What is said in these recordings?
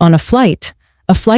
On a flight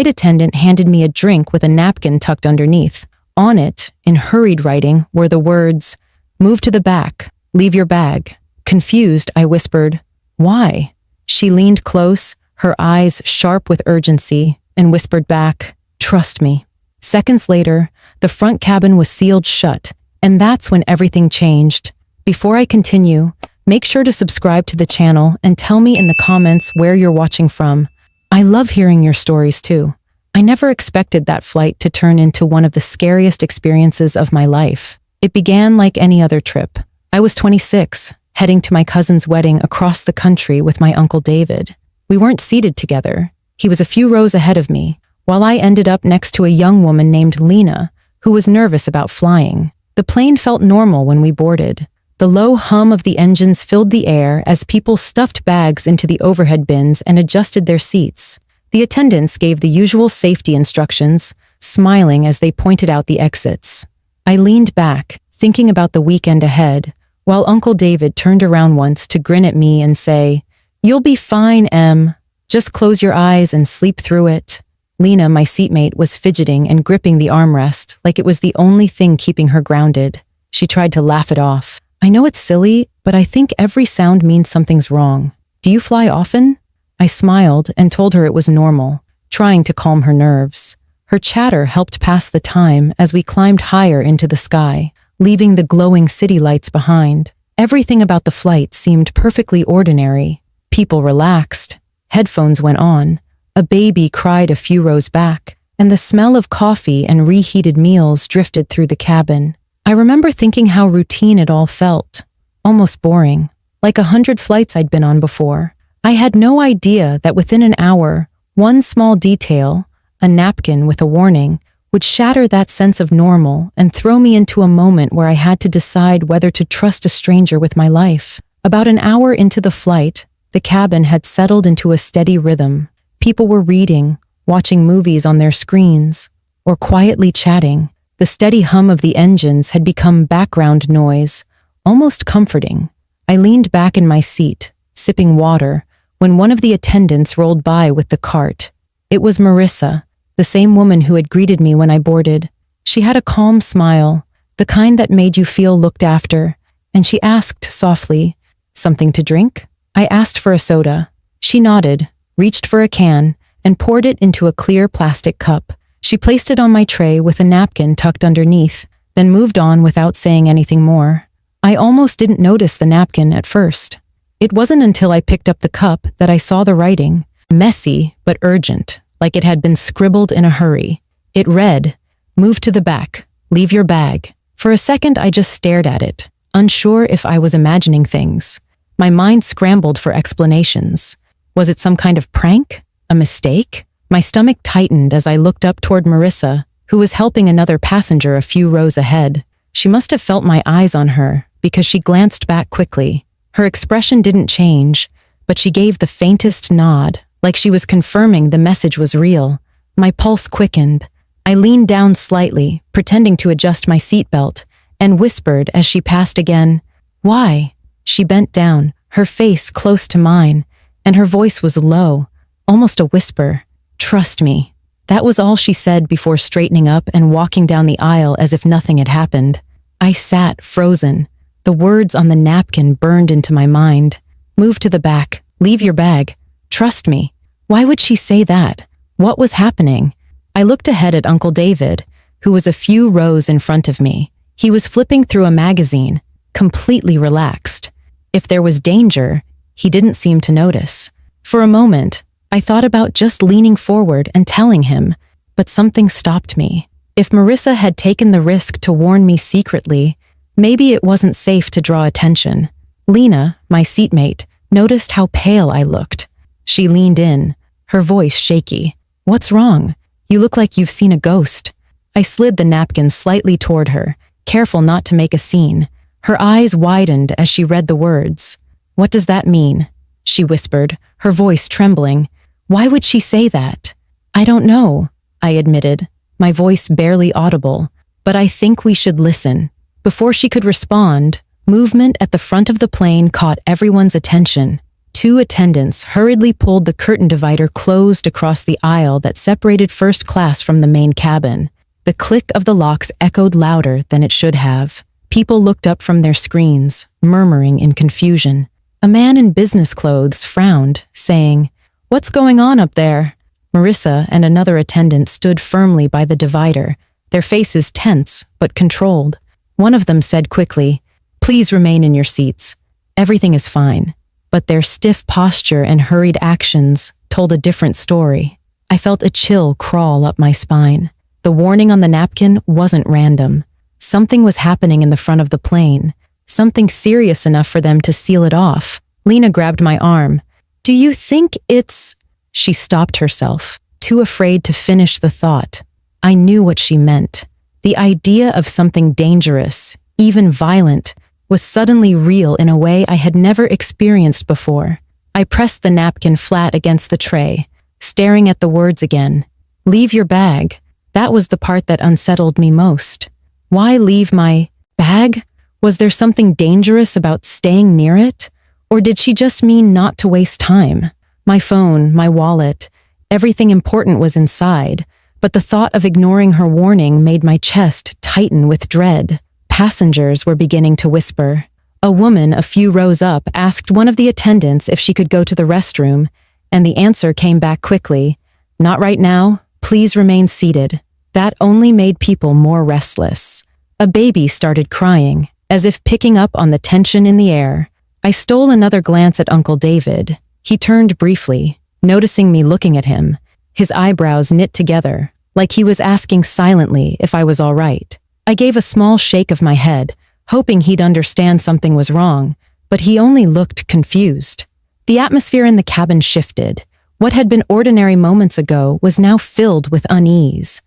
attendant handed me a drink with a napkin tucked underneath. On it, in hurried writing, were the words, "Move to the back. Leave your bag." Confused, I whispered, "Why?" She leaned close, her eyes sharp with urgency, and whispered back, "Trust me." Seconds later, the front cabin was sealed shut, and that's when everything changed. Before I continue, make sure to subscribe to the channel and tell me in the comments where you're watching from. I love hearing your stories too. I never expected that flight to turn into one of the scariest experiences of my life. It began like any other trip. I was 26, heading to my cousin's wedding across the country with my Uncle David. We weren't seated together. He was a few rows ahead of me, while I ended up next to a young woman named Lena, who was nervous about flying. The plane felt normal when we boarded. The low hum of the engines filled the air as people stuffed bags into the overhead bins and adjusted their seats. The attendants gave the usual safety instructions, smiling as they pointed out the exits. I leaned back, thinking about the weekend ahead, while Uncle David turned around once to grin at me and say, "You'll be fine, Em. Just close your eyes and sleep through it." Lena, my seatmate, was fidgeting and gripping the armrest like it was the only thing keeping her grounded. She tried to laugh it off. "I know it's silly, but I think every sound means something's wrong. Do you fly often?" I smiled and told her it was normal, trying to calm her nerves. Her chatter helped pass the time as we climbed higher into the sky, leaving the glowing city lights behind. Everything about the flight seemed perfectly ordinary. People relaxed. Headphones went on. A baby cried a few rows back, and the smell of coffee and reheated meals drifted through the cabin. I remember thinking how routine it all felt, almost boring, like 100 flights I'd been on before. I had no idea that within an hour, one small detail, a napkin with a warning, would shatter that sense of normal and throw me into a moment where I had to decide whether to trust a stranger with my life. About an hour into the flight, the cabin had settled into a steady rhythm. People were reading, watching movies on their screens, or quietly chatting. The steady hum of the engines had become background noise, almost comforting. I leaned back in my seat, sipping water, when one of the attendants rolled by with the cart. It was Marissa, the same woman who had greeted me when I boarded. She had a calm smile, the kind that made you feel looked after, and she asked softly, "Something to drink?" I asked for a soda. She nodded, reached for a can, and poured it into a clear plastic cup. She placed it on my tray with a napkin tucked underneath, then moved on without saying anything more. I almost didn't notice the napkin at first. It wasn't until I picked up the cup that I saw the writing, messy but urgent, like it had been scribbled in a hurry. It read, "Move to the back. Leave your bag." For a second, I just stared at it, unsure if I was imagining things. My mind scrambled for explanations. Was it some kind of prank? A mistake? My stomach tightened as I looked up toward Marissa, who was helping another passenger a few rows ahead. She must have felt my eyes on her, because she glanced back quickly. Her expression didn't change, but she gave the faintest nod, like she was confirming the message was real. My pulse quickened. I leaned down slightly, pretending to adjust my seatbelt, and whispered as she passed again, "Why?" She bent down, her face close to mine, and her voice was low, almost a whisper. "Trust me." That was all she said before straightening up and walking down the aisle as if nothing had happened. I sat, frozen. The words on the napkin burned into my mind. "Move to the back. Leave your bag. Trust me." Why would she say that? What was happening? I looked ahead at Uncle David, who was a few rows in front of me. He was flipping through a magazine, completely relaxed. If there was danger, he didn't seem to notice. For a moment, I thought about just leaning forward and telling him, but something stopped me. If Marissa had taken the risk to warn me secretly, maybe it wasn't safe to draw attention. Lena, my seatmate, noticed how pale I looked. She leaned in, her voice shaky. "What's wrong? You look like you've seen a ghost." I slid the napkin slightly toward her, careful not to make a scene. Her eyes widened as she read the words. "What does that mean?" she whispered, her voice trembling. Why would she say that? "I don't know," I admitted, my voice barely audible, "but I think we should listen." Before she could respond, movement at the front of the plane caught everyone's attention. Two attendants hurriedly pulled the curtain divider closed across the aisle that separated first class from the main cabin. The click of the locks echoed louder than it should have. People looked up from their screens, murmuring in confusion. A man in business clothes frowned, saying, "What's going on up there?" Marissa and another attendant stood firmly by the divider, their faces tense but controlled. One of them said quickly, "Please remain in your seats. Everything is fine." But their stiff posture and hurried actions told a different story. I felt a chill crawl up my spine. The warning on the napkin wasn't random. Something was happening in the front of the plane, something serious enough for them to seal it off. Lena grabbed my arm. "Do you think it's—" She stopped herself, too afraid to finish the thought. I knew what she meant. The idea of something dangerous, even violent, was suddenly real in a way I had never experienced before. I pressed the napkin flat against the tray, staring at the words again. "Leave your bag." That was the part that unsettled me most. Why leave my bag? Was there something dangerous about staying near it? Or did she just mean not to waste time? My phone, my wallet, everything important was inside, but the thought of ignoring her warning made my chest tighten with dread. Passengers were beginning to whisper. A woman a few rows up asked one of the attendants if she could go to the restroom, and the answer came back quickly, "Not right now, please remain seated." That only made people more restless. A baby started crying, as if picking up on the tension in the air. I stole another glance at Uncle David. He turned briefly, noticing me looking at him, his eyebrows knit together, like he was asking silently if I was all right. I gave a small shake of my head, hoping he'd understand something was wrong, but he only looked confused. The atmosphere in the cabin shifted. What had been ordinary moments ago was now filled with unease.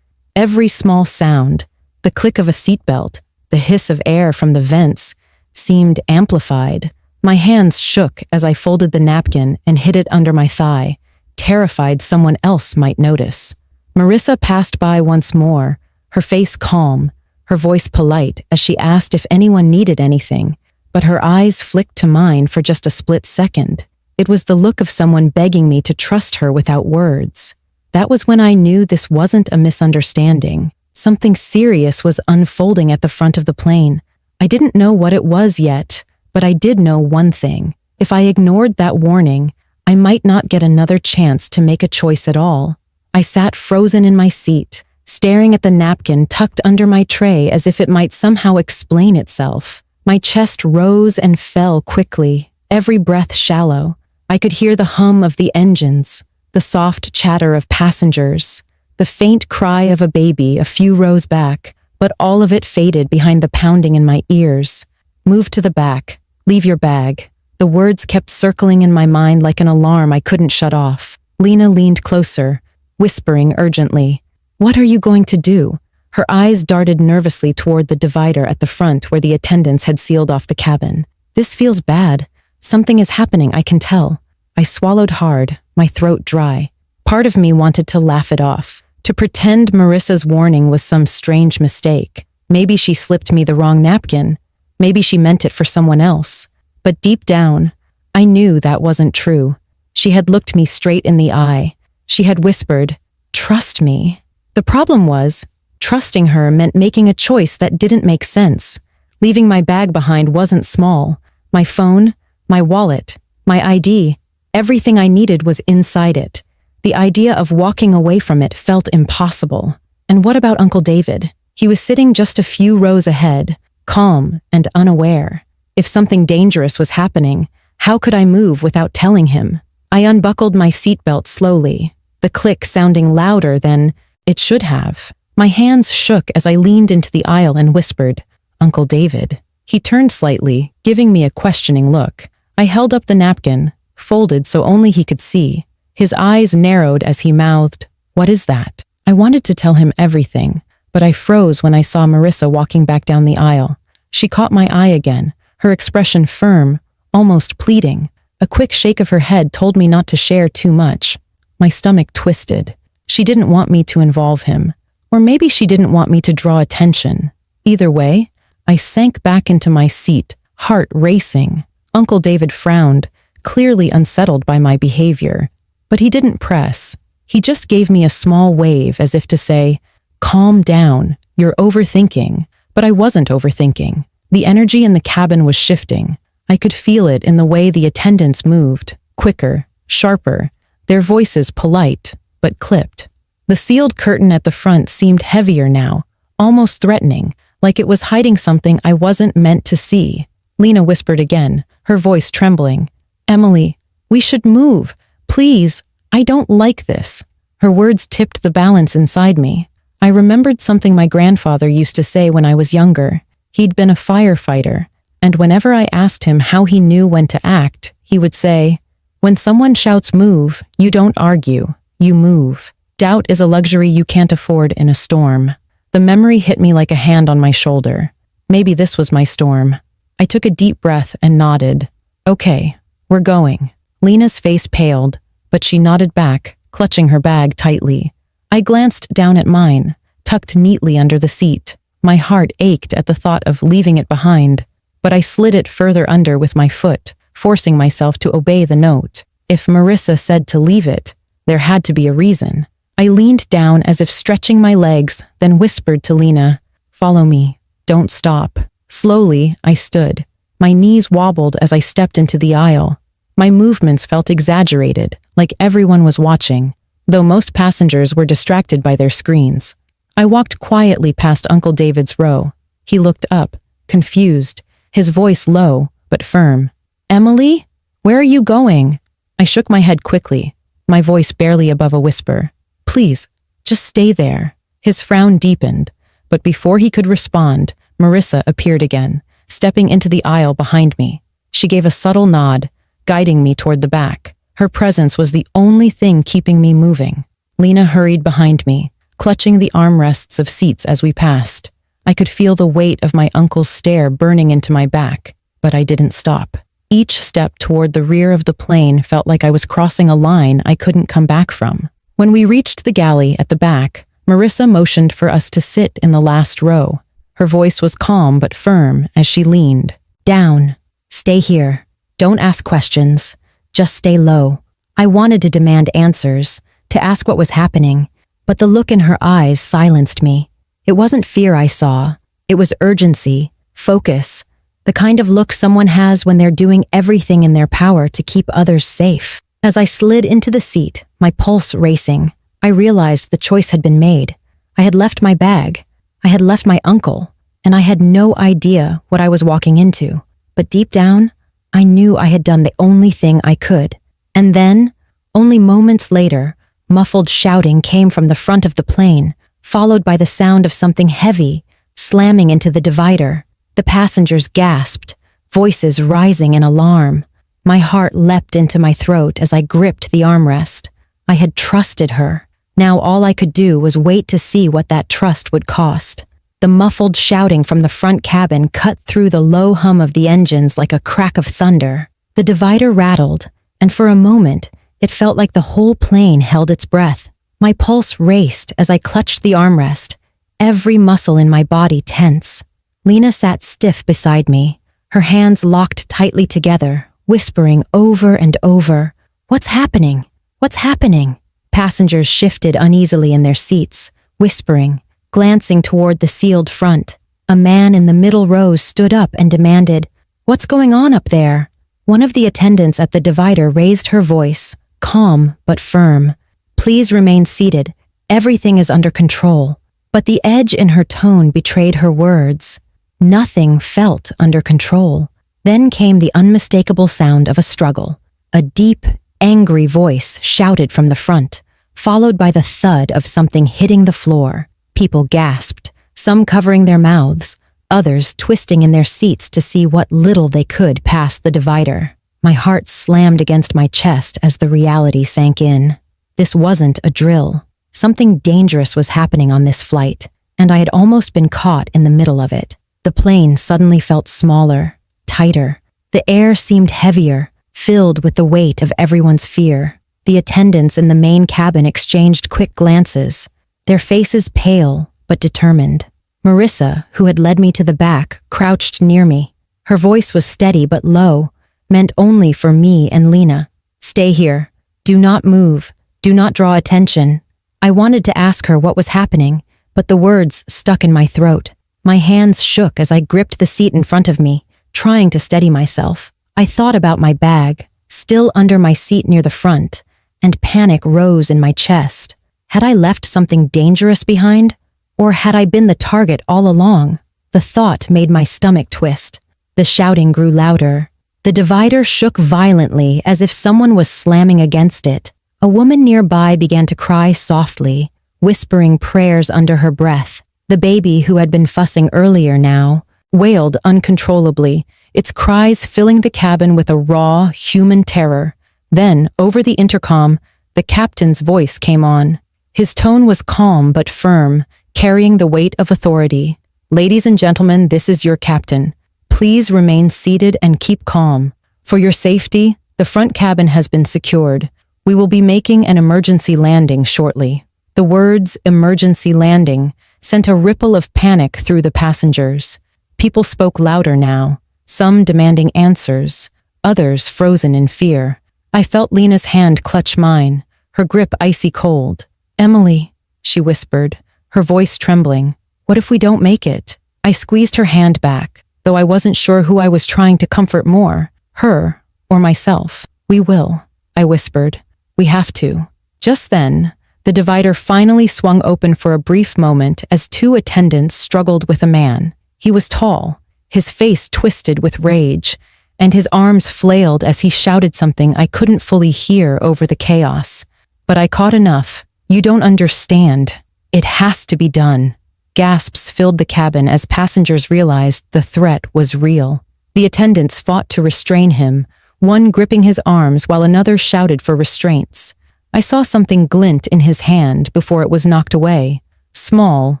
Every small sound, the click of a seatbelt, the hiss of air from the vents, seemed amplified. My hands shook as I folded the napkin and hid it under my thigh, terrified someone else might notice. Marissa passed by once more, her face calm, her voice polite as she asked if anyone needed anything, but her eyes flicked to mine for just a split second. It was the look of someone begging me to trust her without words. That was when I knew this wasn't a misunderstanding. Something serious was unfolding at the front of the plane. I didn't know what it was yet, but I did know one thing. If I ignored that warning, I might not get another chance to make a choice at all. I sat frozen in my seat, staring at the napkin tucked under my tray as if it might somehow explain itself. My chest rose and fell quickly, every breath shallow. I could hear the hum of the engines, the soft chatter of passengers, the faint cry of a baby a few rows back, but all of it faded behind the pounding in my ears. "Move to the back. Leave your bag." The words kept circling in my mind like an alarm I couldn't shut off. Lena leaned closer, whispering urgently, "What are you going to do?" Her eyes darted nervously toward the divider at the front where the attendants had sealed off the cabin. "This feels bad. Something is happening, I can tell." I swallowed hard, my throat dry. Part of me wanted to laugh it off, to pretend Marissa's warning was some strange mistake. Maybe she slipped me the wrong napkin. Maybe she meant it for someone else. But deep down, I knew that wasn't true. She had looked me straight in the eye. She had whispered, "Trust me." The problem was, trusting her meant making a choice that didn't make sense. Leaving my bag behind wasn't small. My phone, my wallet, my ID, everything I needed was inside it. The idea of walking away from it felt impossible. And what about Uncle David? He was sitting just a few rows ahead, calm and unaware. If something dangerous was happening, how could I move without telling him? I unbuckled my seatbelt slowly, the click sounding louder than it should have. My hands shook as I leaned into the aisle and whispered, "Uncle David." He turned slightly, giving me a questioning look. I held up the napkin, folded so only he could see. His eyes narrowed as he mouthed, "What is that?" I wanted to tell him everything, but I froze when I saw Marissa walking back down the aisle. She caught my eye again, her expression firm, almost pleading. A quick shake of her head told me not to share too much. My stomach twisted. She didn't want me to involve him. Or maybe she didn't want me to draw attention. Either way, I sank back into my seat, heart racing. Uncle David frowned, clearly unsettled by my behavior. But he didn't press. He just gave me a small wave as if to say, "Calm down, you're overthinking." But I wasn't overthinking. The energy in the cabin was shifting. I could feel it in the way the attendants moved, quicker, sharper, their voices polite, but clipped. The sealed curtain at the front seemed heavier now, almost threatening, like it was hiding something I wasn't meant to see. Lena whispered again, her voice trembling. "Emily, we should move. Please, I don't like this." Her words tipped the balance inside me. I remembered something my grandfather used to say when I was younger. He'd been a firefighter, and whenever I asked him how he knew when to act, he would say, "When someone shouts move, you don't argue, you move." Doubt is a luxury you can't afford in a storm. The memory hit me like a hand on my shoulder. Maybe this was my storm. I took a deep breath and nodded. "Okay, we're going." Lena's face paled, but she nodded back, clutching her bag tightly. I glanced down at mine, tucked neatly under the seat. My heart ached at the thought of leaving it behind, but I slid it further under with my foot, forcing myself to obey the note. If Marissa said to leave it, there had to be a reason. I leaned down as if stretching my legs, then whispered to Lena, "Follow me. Don't stop." Slowly, I stood. My knees wobbled as I stepped into the aisle. My movements felt exaggerated, like everyone was watching, though most passengers were distracted by their screens. I walked quietly past Uncle David's row. He looked up, confused, his voice low but firm. "Emily? Where are you going?" I shook my head quickly, my voice barely above a whisper. "Please, just stay there." His frown deepened, but before he could respond, Marissa appeared again, stepping into the aisle behind me. She gave a subtle nod, guiding me toward the back. Her presence was the only thing keeping me moving. Lena hurried behind me, clutching the armrests of seats as we passed. I could feel the weight of my uncle's stare burning into my back, but I didn't stop. Each step toward the rear of the plane felt like I was crossing a line I couldn't come back from. When we reached the galley at the back, Marissa motioned for us to sit in the last row. Her voice was calm but firm as she leaned. "Down. Stay here. Don't ask questions. Just stay low." I wanted to demand answers, to ask what was happening, but the look in her eyes silenced me. It wasn't fear I saw. It was urgency, focus, the kind of look someone has when they're doing everything in their power to keep others safe. As I slid into the seat, my pulse racing, I realized the choice had been made. I had left my bag. I had left my uncle, and I had no idea what I was walking into. But deep down, I knew I had done the only thing I could. And then, only moments later, muffled shouting came from the front of the plane, followed by the sound of something heavy slamming into the divider. The passengers gasped, voices rising in alarm. My heart leapt into my throat as I gripped the armrest. I had trusted her. Now all I could do was wait to see what that trust would cost. The muffled shouting from the front cabin cut through the low hum of the engines like a crack of thunder. The divider rattled, and for a moment, it felt like the whole plane held its breath. My pulse raced as I clutched the armrest, every muscle in my body tense. Lena sat stiff beside me, her hands locked tightly together, whispering over and over, "What's happening? What's happening?" Passengers shifted uneasily in their seats, whispering, glancing toward the sealed front. A man in the middle row stood up and demanded, "What's going on up there?" One of the attendants at the divider raised her voice, calm but firm. "Please remain seated. Everything is under control." But the edge in her tone betrayed her words. Nothing felt under control. Then came the unmistakable sound of a struggle. A deep, angry voice shouted from the front, followed by the thud of something hitting the floor. People gasped, some covering their mouths, others twisting in their seats to see what little they could past the divider. My heart slammed against my chest as the reality sank in. This wasn't a drill. Something dangerous was happening on this flight, and I had almost been caught in the middle of it. The plane suddenly felt smaller, tighter. The air seemed heavier, filled with the weight of everyone's fear. The attendants in the main cabin exchanged quick glances, their faces pale but determined. Marissa, who had led me to the back, crouched near me. Her voice was steady but low, meant only for me and Lena. Stay here. Do not move. Do not draw attention. I wanted to ask her what was happening, but the words stuck in my throat. My hands shook as I gripped the seat in front of me, trying to steady myself. I thought about my bag, still under my seat near the front, and panic rose in my chest. Had I left something dangerous behind? Or had I been the target all along? The thought made my stomach twist. The shouting grew louder. The divider shook violently as if someone was slamming against it. A woman nearby began to cry softly, whispering prayers under her breath. The baby, who had been fussing earlier now, wailed uncontrollably, its cries filling the cabin with a raw, human terror. Then, over the intercom, the captain's voice came on. His tone was calm but firm, carrying the weight of authority. Ladies and gentlemen, this is your captain. Please remain seated and keep calm. For your safety, the front cabin has been secured. We will be making an emergency landing shortly. The words emergency landing sent a ripple of panic through the passengers. People spoke louder now, some demanding answers, others frozen in fear. I felt Lena's hand clutch mine, her grip icy cold. "Emily," she whispered, her voice trembling. "What if we don't make it?" I squeezed her hand back, though I wasn't sure who I was trying to comfort more, her or myself. "We will," I whispered. "We have to." Just then, the divider finally swung open for a brief moment as two attendants struggled with a man. He was tall, his face twisted with rage, and his arms flailed as he shouted something I couldn't fully hear over the chaos. But I caught enough. "You don't understand. It has to be done." Gasps filled the cabin as passengers realized the threat was real. The attendants fought to restrain him, one gripping his arms while another shouted for restraints. I saw something glint in his hand before it was knocked away. Small,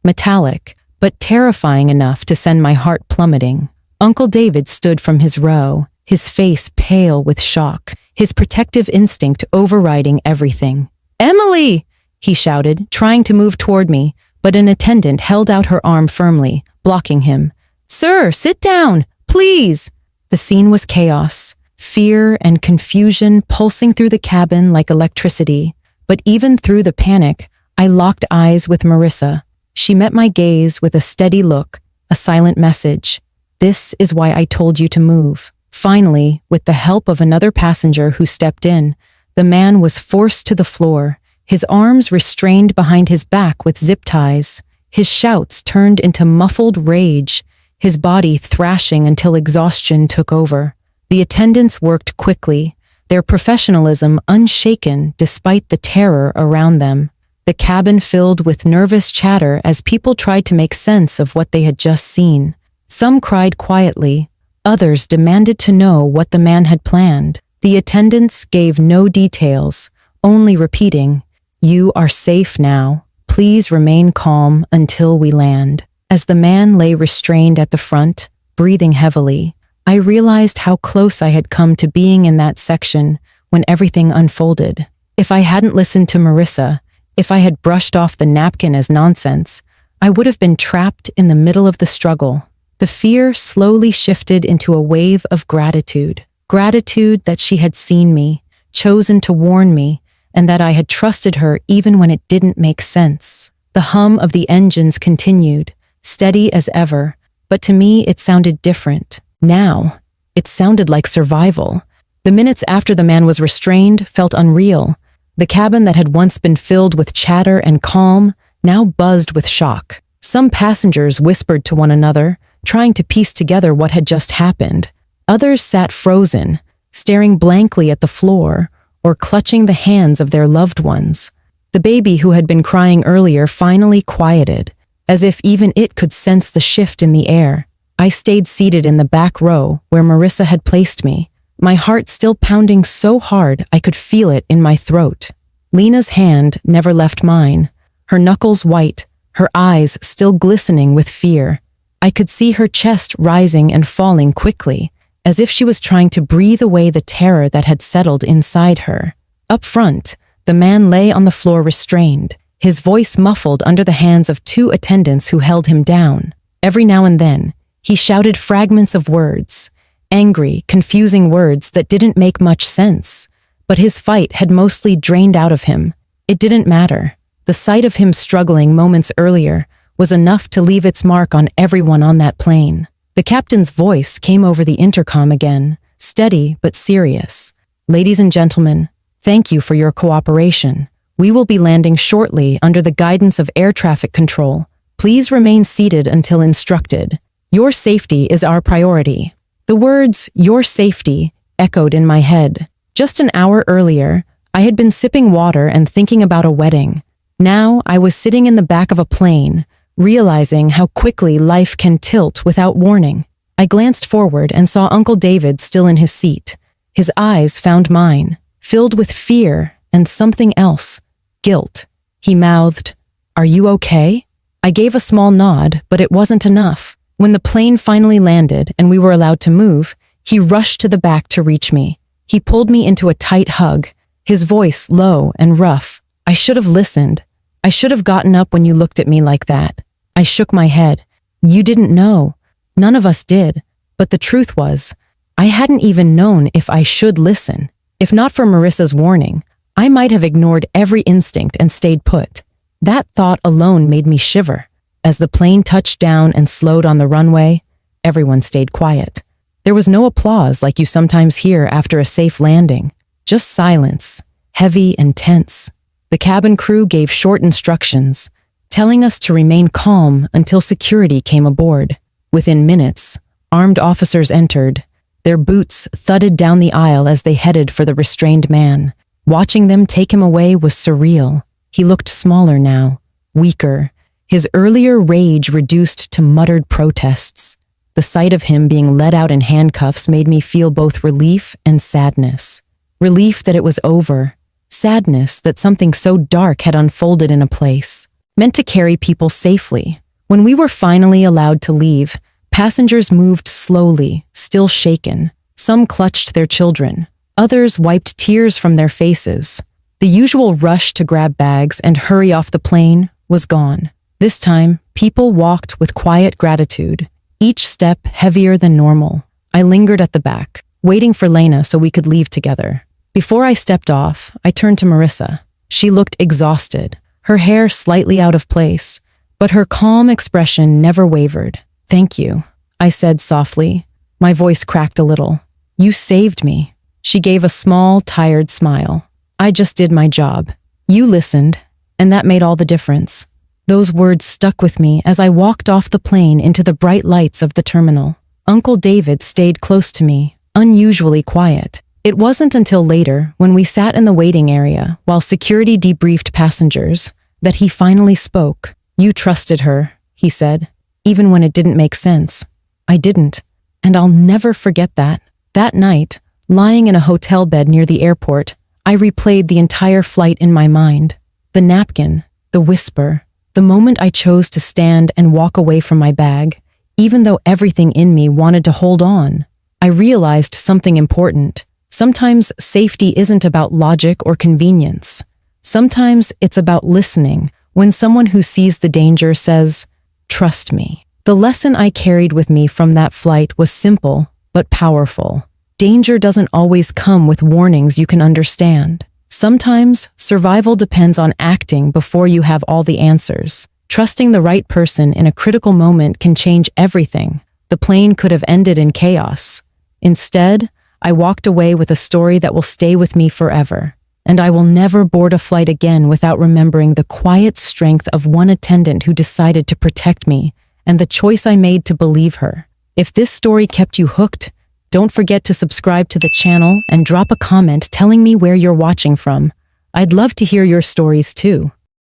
metallic, but terrifying enough to send my heart plummeting. Uncle David stood from his row, his face pale with shock, his protective instinct overriding everything. "Emily!" he shouted, trying to move toward me, but an attendant held out her arm firmly, blocking him. "Sir, sit down, please!" The scene was chaos, fear and confusion pulsing through the cabin like electricity. But even through the panic, I locked eyes with Marissa. She met my gaze with a steady look, a silent message. "This is why I told you to move." Finally, with the help of another passenger who stepped in, the man was forced to the floor, his arms restrained behind his back with zip ties. His shouts turned into muffled rage, his body thrashing until exhaustion took over. The attendants worked quickly, their professionalism unshaken despite the terror around them. The cabin filled with nervous chatter as people tried to make sense of what they had just seen. Some cried quietly, others demanded to know what the man had planned. The attendants gave no details, only repeating, "You are safe now. Please remain calm until we land." As the man lay restrained at the front, breathing heavily, I realized how close I had come to being in that section when everything unfolded. If I hadn't listened to Marissa, if I had brushed off the napkin as nonsense, I would have been trapped in the middle of the struggle. The fear slowly shifted into a wave of gratitude. Gratitude that she had seen me, chosen to warn me, and that I had trusted her even when it didn't make sense. The hum of the engines continued, steady as ever, but to me it sounded different. Now, it sounded like survival. The minutes after the man was restrained felt unreal. The cabin that had once been filled with chatter and calm now buzzed with shock. Some passengers whispered to one another, trying to piece together what had just happened. Others sat frozen, staring blankly at the floor or clutching the hands of their loved ones. The baby who had been crying earlier finally quieted, as if even it could sense the shift in the air. I stayed seated in the back row where Marissa had placed me, my heart still pounding so hard I could feel it in my throat. Lena's hand never left mine, her knuckles white, her eyes still glistening with fear. I could see her chest rising and falling quickly, as if she was trying to breathe away the terror that had settled inside her. Up front, the man lay on the floor restrained, his voice muffled under the hands of two attendants who held him down. Every now and then, he shouted fragments of words, Angry, confusing words that didn't make much sense. But his fight had mostly drained out of him. It didn't matter. The sight of him struggling moments earlier was enough to leave its mark on everyone on that plane. The captain's voice came over the intercom again, steady but serious. "Ladies and gentlemen, thank you for your cooperation. We will be landing shortly under the guidance of air traffic control. Please remain seated until instructed. Your safety is our priority." The words, "your safety," echoed in my head. Just an hour earlier, I had been sipping water and thinking about a wedding. Now I was sitting in the back of a plane, realizing how quickly life can tilt without warning. I glanced forward and saw Uncle David still in his seat. His eyes found mine, filled with fear and something else, guilt. He mouthed, "Are you okay?" I gave a small nod, but it wasn't enough. When the plane finally landed and we were allowed to move, he rushed to the back to reach me. He pulled me into a tight hug, his voice low and rough. "I should have listened. I should have gotten up when you looked at me like that." I shook my head. "You didn't know. None of us did. But the truth was, I hadn't even known if I should listen. If not for Marissa's warning, I might have ignored every instinct and stayed put." That thought alone made me shiver. As the plane touched down and slowed on the runway, everyone stayed quiet. There was no applause like you sometimes hear after a safe landing. Just silence, heavy and tense. The cabin crew gave short instructions, telling us to remain calm until security came aboard. Within minutes, armed officers entered. Their boots thudded down the aisle as they headed for the restrained man. Watching them take him away was surreal. He looked smaller now, weaker, his earlier rage reduced to muttered protests. The sight of him being led out in handcuffs made me feel both relief and sadness. Relief that it was over. Sadness that something so dark had unfolded in a place, meant to carry people safely. When we were finally allowed to leave, passengers moved slowly, still shaken. Some clutched their children. Others wiped tears from their faces. The usual rush to grab bags and hurry off the plane was gone. This time, people walked with quiet gratitude, each step heavier than normal. I lingered at the back, waiting for Lena so we could leave together. Before I stepped off, I turned to Marissa. She looked exhausted, her hair slightly out of place, but her calm expression never wavered. "Thank you," I said softly. My voice cracked a little. "You saved me." She gave a small, tired smile. "I just did my job. You listened, and that made all the difference." Those words stuck with me as I walked off the plane into the bright lights of the terminal. Uncle David stayed close to me, unusually quiet. It wasn't until later, when we sat in the waiting area while security debriefed passengers, that he finally spoke. "You trusted her," he said, "even when it didn't make sense." I didn't, and I'll never forget that. That night, lying in a hotel bed near the airport, I replayed the entire flight in my mind. The napkin, the whisper, the moment I chose to stand and walk away from my bag, even though everything in me wanted to hold on. I realized something important. Sometimes safety isn't about logic or convenience. Sometimes it's about listening when someone who sees the danger says, "Trust me." The lesson I carried with me from that flight was simple but powerful. Danger doesn't always come with warnings you can understand. Sometimes survival depends on acting before you have all the answers. Trusting the right person in a critical moment can change everything. The plane could have ended in chaos. Instead, I walked away with a story that will stay with me forever. And I will never board a flight again without remembering the quiet strength of one attendant who decided to protect me and the choice I made to believe her. If this story kept you hooked, don't forget to subscribe to the channel and drop a comment telling me where you're watching from. I'd love to hear your stories too.